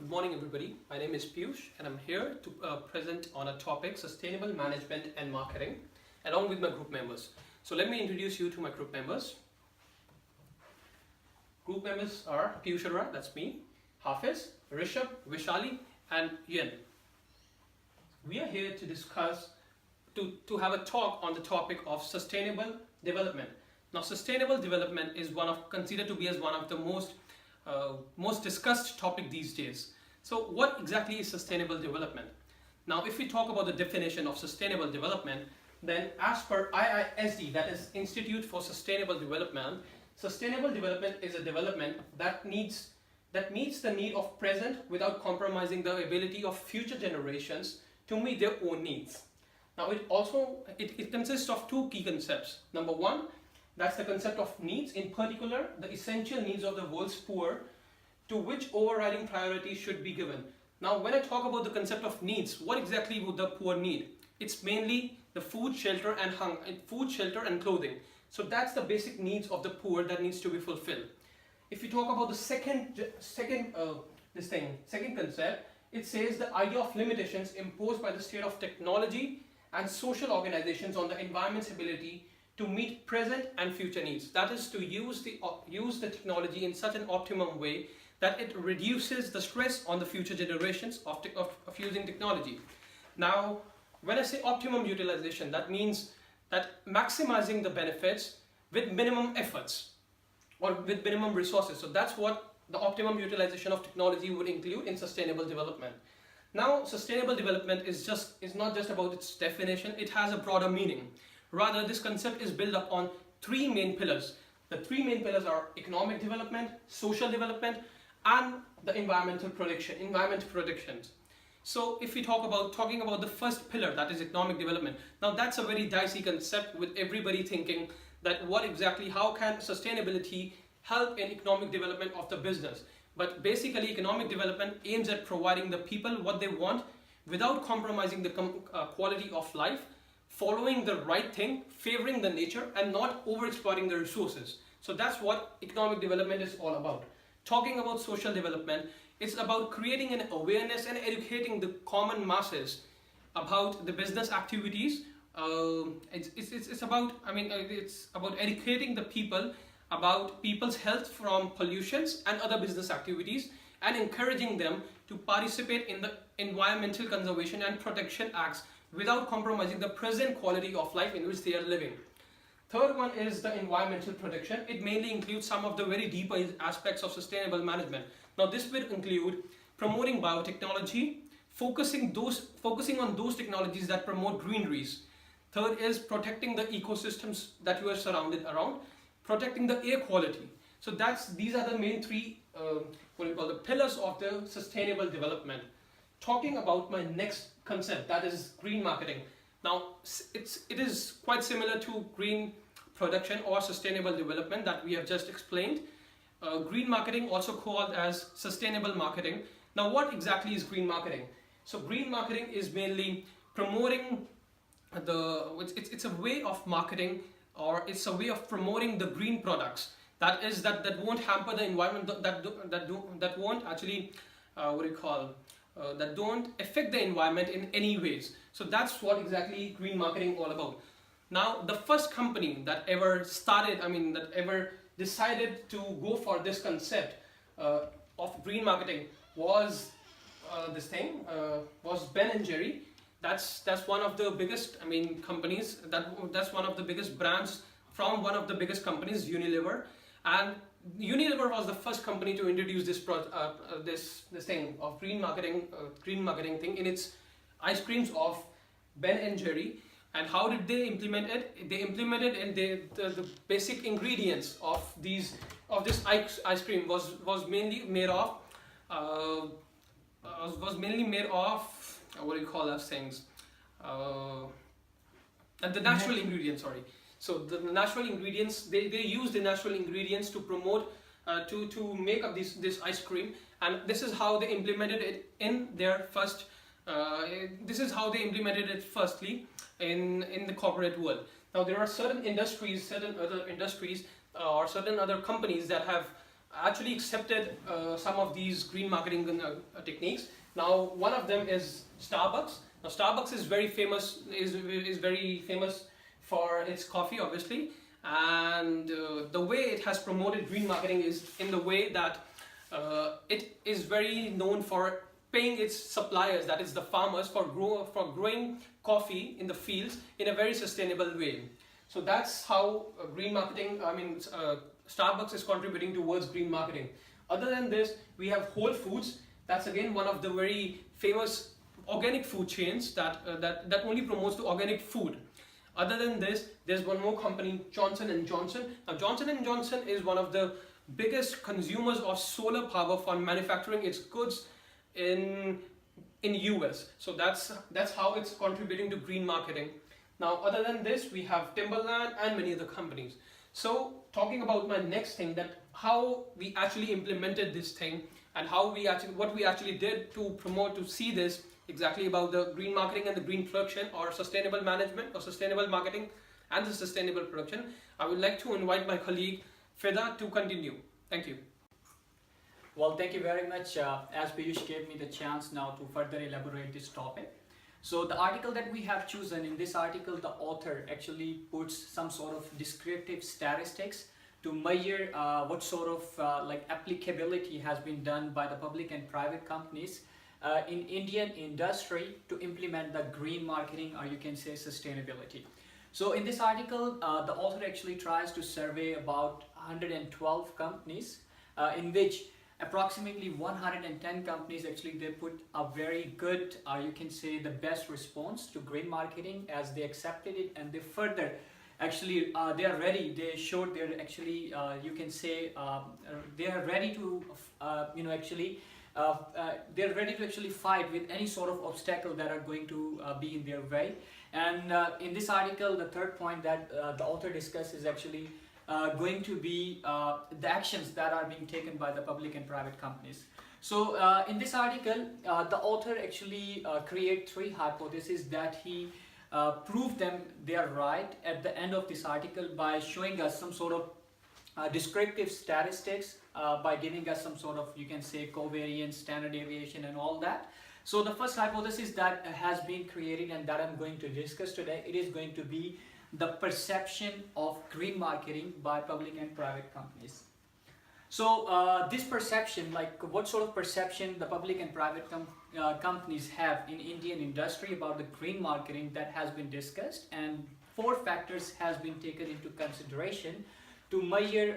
Good morning everybody. My name is Piyush and I'm here to present on a topic sustainable management and marketing along with my group members. So let me introduce you to my group members. Group members are Piyush Arora, that's me, Hafiz, Rishabh, Vishali and Yen. We are here to discuss, to have a talk on the topic of sustainable development. Now sustainable development is considered to be as one of the most discussed topic these days. So what exactly is sustainable development? Now if we talk about the definition of sustainable development, then as per IISD, that is Institute for Sustainable Development, sustainable development is a development that meets the need of present without compromising the ability of future generations to meet their own needs. Now it consists of two key concepts. Number one, that's the concept of needs, in particular the essential needs of the world's poor, to which overriding priority should be given. Now when I talk about the concept of needs, what exactly would the poor need? It's mainly the food, shelter and clothing. So that's the basic needs of the poor that needs to be fulfilled. If you talk about the second concept, it says the idea of limitations imposed by the state of technology and social organizations on the environment's ability to meet present and future needs. That is to use the technology in such an optimum way that it reduces the stress on the future generations of using technology. Now, when I say optimum utilization, that means that maximizing the benefits with minimum efforts or with minimum resources. So that's what the optimum utilization of technology would include in sustainable development. Now, sustainable development is not just about its definition, it has a broader meaning. Rather, this concept is built upon three main pillars. The three main pillars are economic development, social development, and the environmental protection. So if we talking about the first pillar, that is economic development, now that's a very dicey concept with everybody thinking that how can sustainability help in economic development of the business? But basically economic development aims at providing the people what they want without compromising the quality of life, following the right thing, favoring the nature and not overexploiting the resources. So that's what economic development is all about. Talking about social development, it's about creating an awareness and educating the common masses about the business activities. It's about educating the people about people's health from pollutions and other business activities and encouraging them to participate in the environmental conservation and protection acts without compromising the present quality of life in which they are living. Third one is the environmental protection. It mainly includes some of the very deeper aspects of sustainable management. Now this will include promoting biotechnology, focusing on those technologies that promote greeneries. Third is protecting the ecosystems that you are surrounded around, protecting the air quality. So these are the main three the pillars of the sustainable development. Talking about my next concept, that is green marketing. Now it is quite similar to green production or sustainable development that we have just explained. Green marketing, also called as sustainable marketing. Now what exactly is green marketing? So green marketing is mainly promoting it's a way of marketing, or it's a way of promoting the green products that won't hamper the environment, that won't actually that don't affect the environment in any ways. So that's what exactly green marketing all about. Now the first company that ever decided to go for this concept of green marketing was Ben and Jerry. That's one of the biggest companies, that's one of the biggest brands from one of the biggest companies, Unilever. And Unilever was the first company to introduce this thing of green marketing thing in its ice creams of Ben and Jerry. And how did they implement it? They implemented in the basic ingredients of this ice cream was mainly made of the natural ingredients. Sorry. So the natural ingredients, they use the natural ingredients to promote to make up this ice cream, and this is how they implemented it in their first. This is how they implemented it firstly in the corporate world. Now there are certain other industries or certain other companies that have actually accepted some of these green marketing techniques. Now, one of them is Starbucks. Now, Starbucks is very famous. Is very famous for its coffee, obviously, and the way it has promoted green marketing is in the way that it is very known for paying its suppliers, that is the farmers, for growing coffee in the fields in a very sustainable way. So that's how green marketing, Starbucks is contributing towards green marketing. Other than this, we have Whole Foods. That's again one of the very famous organic food chains that only promotes the organic food. Other than this, there's one more company, Johnson and Johnson. Now, Johnson and Johnson is one of the biggest consumers of solar power for manufacturing its goods in US. So that's how it's contributing to green marketing. Now, other than this, we have Timberland and many other companies. So, talking about my next thing, that how we actually implemented this thing and what we actually did to promote, to see this exactly about the green marketing and the green production, or sustainable management or sustainable marketing and the sustainable production. I would like to invite my colleague Fida to continue. Thank you. Well, thank you very much, as Piyush gave me the chance now to further elaborate this topic. So the article that we have chosen, in this article the author actually puts some sort of descriptive statistics to measure what sort of like applicability has been done by the public and private companies in Indian industry to implement the green marketing, or you can say sustainability. So in this article, the author actually tries to survey about 112 companies in which approximately 110 companies actually they put a very good, you can say the best response to green marketing, as they accepted it, and they further actually they are ready. They showed they're actually you can say they are ready to they're ready to actually fight with any sort of obstacle that are going to be in their way. And in this article, the third point that the author discusses is actually going to be the actions that are being taken by the public and private companies. So in this article, the author actually create three hypotheses that he proved them they are right at the end of this article by showing us some sort of descriptive statistics, by giving us some sort of, you can say, covariance, standard deviation and all that. So the first hypothesis that has been created and that I'm going to discuss today, it is going to be the perception of green marketing by public and private companies. So this perception, like what sort of perception the public and private companies have in Indian industry about the green marketing, that has been discussed, and four factors has been taken into consideration to measure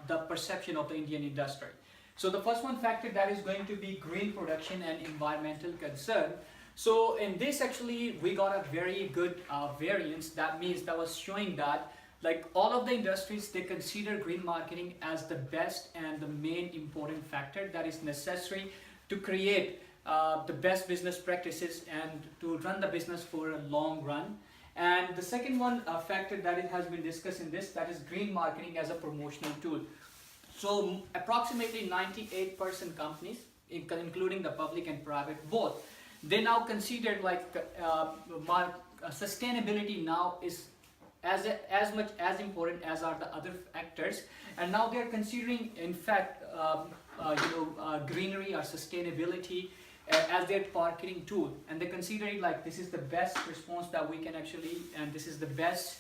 the perception of the Indian industry. So the first one factor that is going to be green production and environmental concern. So in this actually we got a very good variance. That means that was showing that like all of the industries, they consider green marketing as the best and the main important factor that is necessary to create the best business practices and to run the business for a long run. And the second one factor that it has been discussed in this, that is green marketing as a promotional tool. So approximately 98% companies, including the public and private both, they now consider like sustainability now is as much as important as are the other factors, and now they are considering in fact greenery or sustainability as their marketing tool, and they consider it like this is the best response that we can actually, and this is the best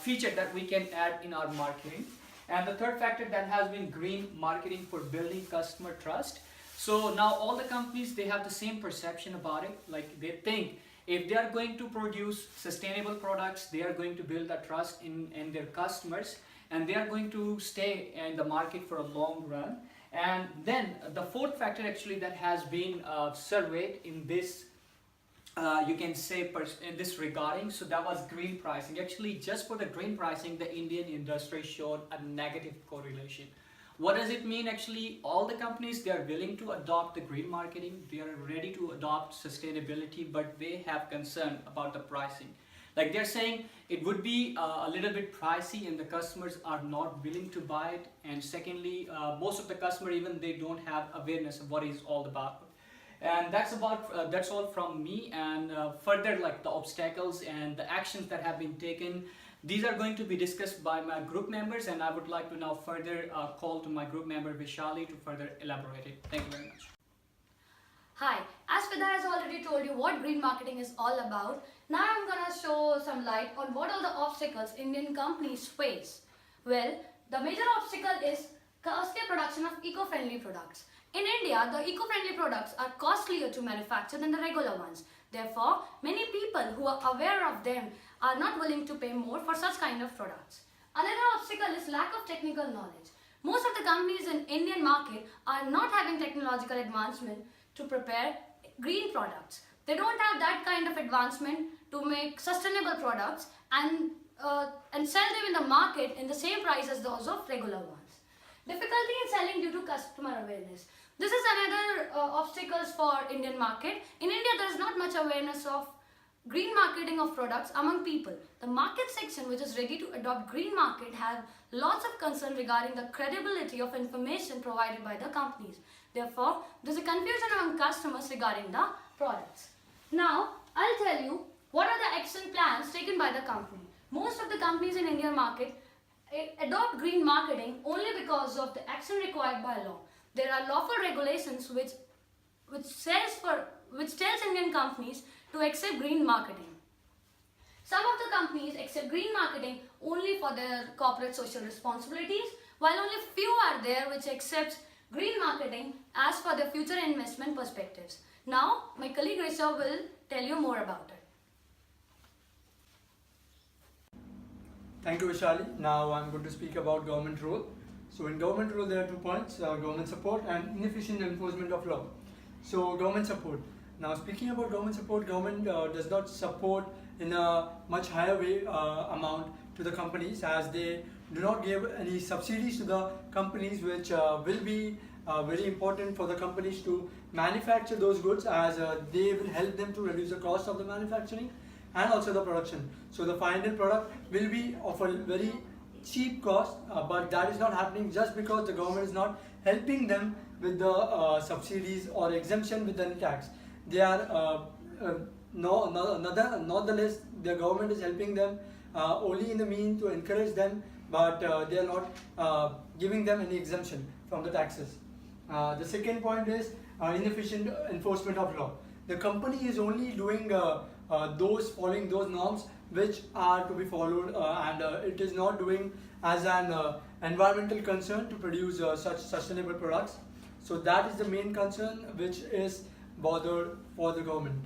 feature that we can add in our marketing. And the third factor that has been green marketing for building customer trust. So now all the companies, they have the same perception about it. Like they think if they are going to produce sustainable products, they are going to build a trust in their customers, and they are going to stay in the market for a long run. And then the fourth factor actually that has been surveyed in this, you can say in this regarding, so that was green pricing. Actually, just for the green pricing, the Indian industry showed a negative correlation. What does it mean? Actually, all the companies, they are willing to adopt the green marketing, they are ready to adopt sustainability, but they have concern about the pricing. Like they're saying it would be a little bit pricey and the customers are not willing to buy it. And secondly, most of the customer, even they don't have awareness of what it's all about. And that's all from me. And further, like the obstacles and the actions that have been taken These are going to be discussed by my group members, and I would like to now further call to my group member Vishali to further elaborate it. Thank you very much. Hi, as Fida has already told you what green marketing is all about, now I'm gonna show some light on what are the obstacles Indian companies face. Well, the major obstacle is costly production of eco-friendly products. In India, the eco-friendly products are costlier to manufacture than the regular ones. Therefore, many people who are aware of them are not willing to pay more for such kind of products. Another obstacle is lack of technical knowledge. Most of the companies in Indian market are not having technological advancement to prepare green products. They don't have that kind of advancement to make sustainable products and sell them in the market in the same price as those of regular ones. Difficulty in selling due to customer awareness. This is another obstacles for Indian market. In India, there is not much awareness of green marketing of products among people. The market section which is ready to adopt green market have lots of concern regarding the credibility of information provided by the companies. Therefore, there is a confusion among customers regarding the products. Now, I'll tell you what are the action plans taken by the company. Most of the companies in Indian market adopt green marketing only because of the action required by law. There are lawful regulations which tells Indian companies to accept green marketing. Some of the companies accept green marketing only for their corporate social responsibilities, while only few are there which accepts green marketing as for their future investment perspectives. Now, my colleague Rishabh will tell you more about it. Thank you, Vishali. Now I'm going to speak about government role. So in government role, there are 2 points, government support and inefficient enforcement of law. So government support. Now speaking about government support, government does not support in a much higher way amount to the companies, as they do not give any subsidies to the companies, which will be very important for the companies to manufacture those goods, as they will help them to reduce the cost of the manufacturing and also the production. So the final product will be of a very cheap cost, but that is not happening just because the government is not helping them with the subsidies or exemption with any tax. They are nonetheless, the government is helping them only in the mean to encourage them, but they are not giving them any exemption from the taxes. The second point is inefficient enforcement of law. The company is only doing following those norms which are to be followed, and it is not doing as an environmental concern to produce such sustainable products. So that is the main concern which is bothered for the government.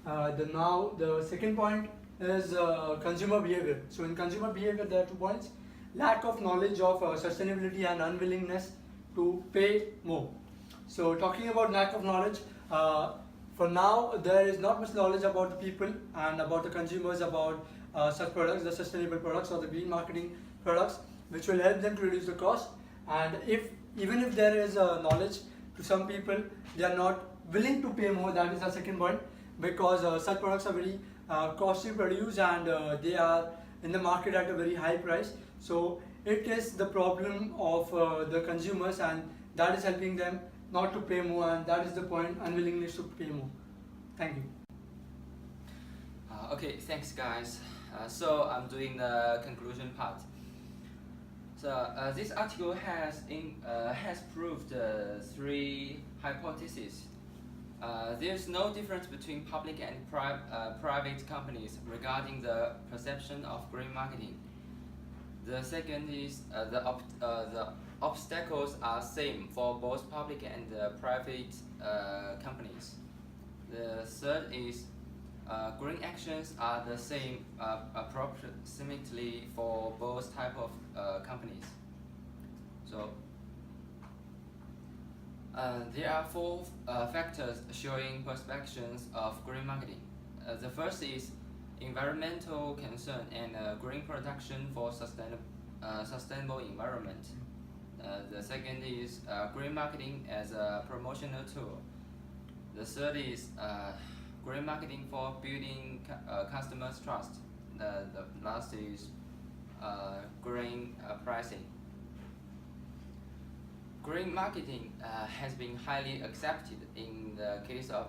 The second point is consumer behavior. So in consumer behavior, there are 2 points: lack of knowledge of sustainability and unwillingness to pay more. So talking about lack of knowledge, for now there is not much knowledge about the people and about the consumers about such products, the sustainable products or the green marketing products, which will help them to reduce the cost. And even if there is knowledge, to some people they are not willing to pay more. That is the second point, because such products are very costly to produce, and they are in the market at a very high price. So it is the problem of the consumers, and that is helping them not to pay more, and that is the point, unwillingness to pay more. Thank you. Okay, thanks guys. So I'm doing the conclusion part. So this article has proved 3 hypotheses. There's no difference between public and private companies regarding the perception of green marketing. The second is the obstacles are same for both public and private companies. The third is green actions are the same approximately for both type of companies. So there are 4 factors showing perceptions of green marketing. The first is environmental concern and green production for sustainable environment. The second is green marketing as a promotional tool. The third is green marketing for building customers' trust. The last is green pricing. Green marketing has been highly accepted in the case of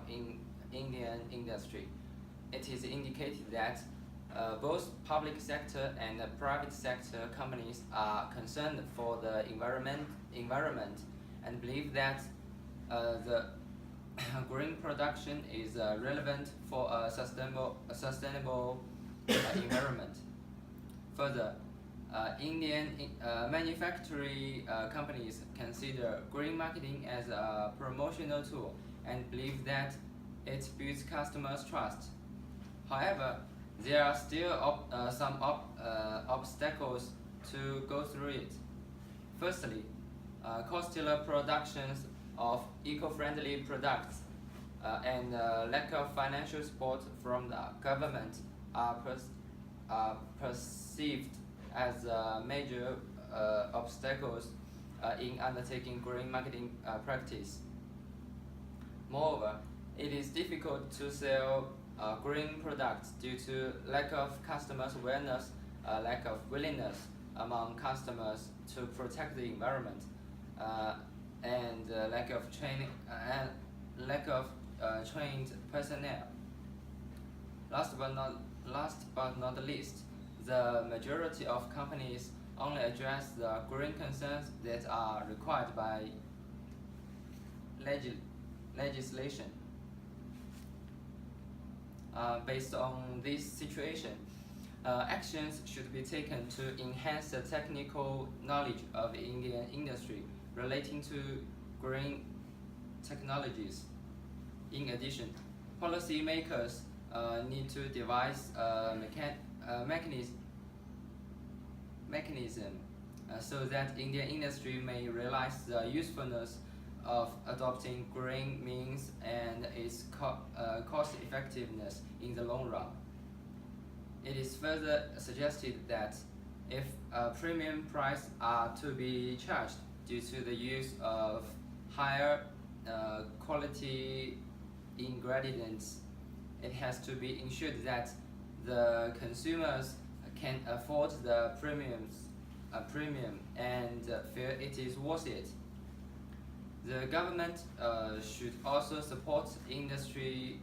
Indian industry. It is indicated that Both public sector and private sector companies are concerned for the environment and believe that the green production is relevant for a sustainable environment. Further, Indian manufacturing companies consider green marketing as a promotional tool and believe that it builds customers' trust. However, there are still some obstacles to go through it. Firstly, costly productions of eco-friendly products and lack of financial support from the government are perceived as major obstacles in undertaking green marketing practice. Moreover, it is difficult to sell green products due to lack of customers' awareness, lack of willingness among customers to protect the environment, and lack of training and lack of trained personnel. Last but not least, the majority of companies only address the green concerns that are required by legislation. Based on this situation, actions should be taken to enhance the technical knowledge of the Indian industry relating to green technologies. In addition, policymakers need to devise a mechanism so that Indian industry may realize the usefulness of adopting green means and its cost effectiveness in the long run. It is further suggested that if a premium price are to be charged due to the use of higher quality ingredients, it has to be ensured that the consumers can afford the premium and feel it is worth it. The government should also support industry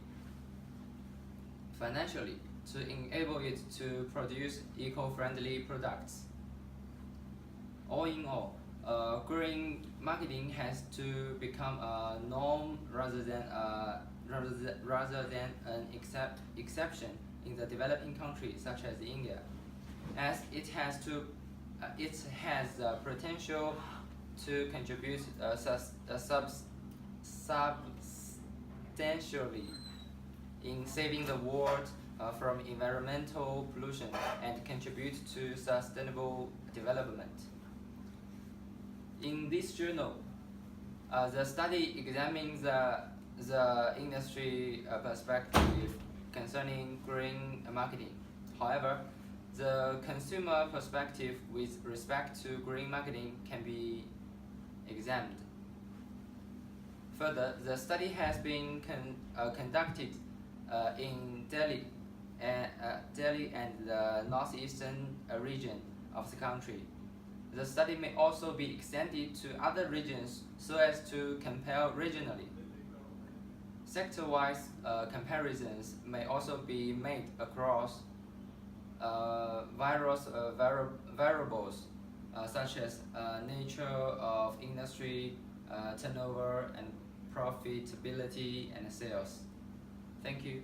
financially to enable it to produce eco-friendly products. All in all, green marketing has to become a norm rather than an exception in the developing countries such as India, as it has the potential to contribute substantially in saving the world from environmental pollution and contribute to sustainable development. In this journal, the study examines the industry perspective concerning green marketing. However, the consumer perspective with respect to green marketing can be examined. Further, the study has been conducted in Delhi and the northeastern region of the country. The study may also be extended to other regions so as to compare regionally. Sector-wise comparisons may also be made across various variables such as nature of industry, turnover and profitability and sales. Thank you.